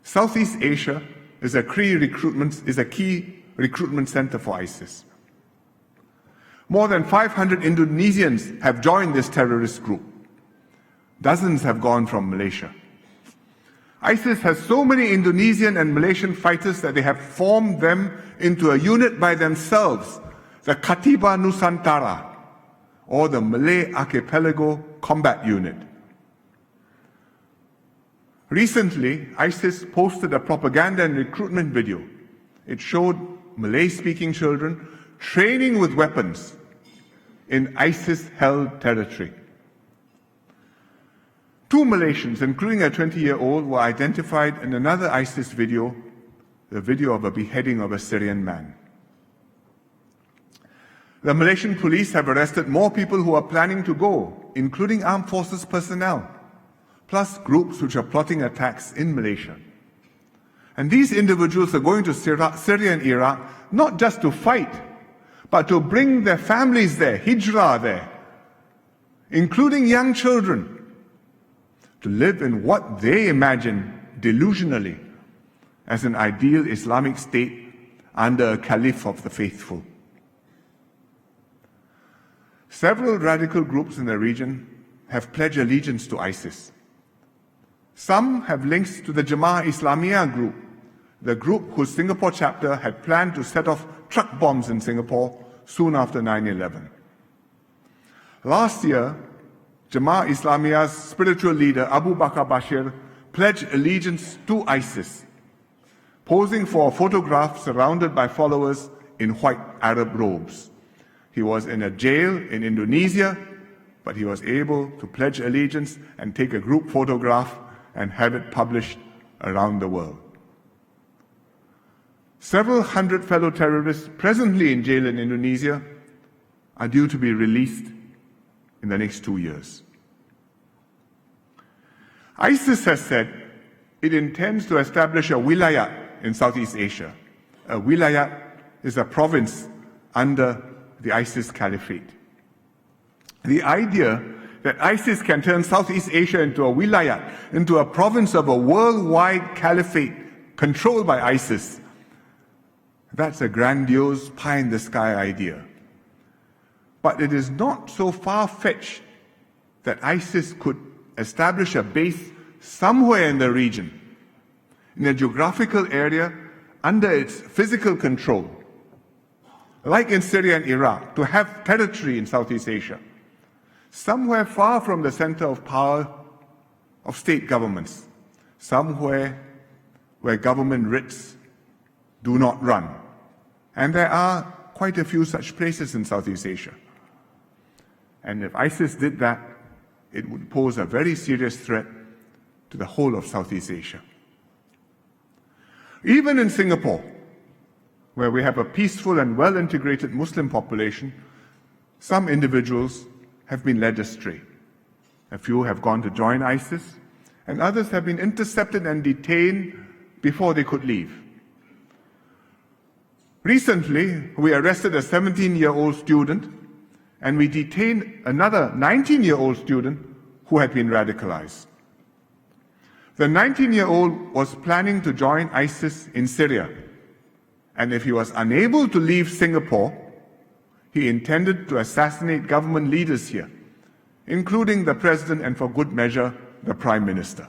Southeast Asia is a key recruitment center for ISIS. More than 500 Indonesians have joined this terrorist group. Dozens have gone from Malaysia. ISIS has so many Indonesian and Malaysian fighters that they have formed them into a unit by themselves, the Katiba Nusantara, or the Malay Archipelago Combat Unit. Recently, ISIS posted a propaganda and recruitment video. It showed Malay-speaking children training with weapons in ISIS-held territory. 2 Malaysians, including a 20-year-old, were identified in another ISIS video, the video of a beheading of a Syrian man. The Malaysian police have arrested more people who are planning to go, including armed forces personnel, plus groups which are plotting attacks in Malaysia. And these individuals are going to Syria and Iraq not just to fight, but to bring their families there, hijrah there, including young children, to live in what they imagine delusionally as an ideal Islamic state under a caliph of the faithful. Several radical groups in the region have pledged allegiance to ISIS. Some have links to the Jemaah Islamiyah group, the group whose Singapore chapter had planned to set off truck bombs in Singapore soon after 9/11. Last year, Jemaah Islamiyah's spiritual leader Abu Bakr Bashir pledged allegiance to ISIS, posing for a photograph surrounded by followers in white Arab robes. He was in a jail in Indonesia, but he was able to pledge allegiance and take a group photograph and have it published around the world. Several hundred fellow terrorists presently in jail in Indonesia are due to be released in the next 2 years. ISIS has said it intends to establish a Willayat in Southeast Asia. A Willayat is a province under the ISIS caliphate. The idea that ISIS can turn Southeast Asia into a Willayat, into a province of a worldwide caliphate controlled by ISIS, that's a grandiose pie-in-the-sky idea. But it is not so far-fetched that ISIS could establish a base somewhere in the region, in a geographical area under its physical control, like in Syria and Iraq, to have territory in Southeast Asia, somewhere far from the center of power of state governments, somewhere where government writs do not run. And there are quite a few such places in Southeast Asia. And if ISIS did that, it would pose a very serious threat to the whole of Southeast Asia. Even in Singapore, where we have a peaceful and well-integrated Muslim population, some individuals have been led astray. A few have gone to join ISIS, and others have been intercepted and detained before they could leave. Recently, we arrested a 17-year-old student, and we detained another 19-year-old student who had been radicalized. The 19-year-old was planning to join ISIS in Syria, and if he was unable to leave Singapore, he intended to assassinate government leaders here, including the President and, for good measure, the Prime Minister.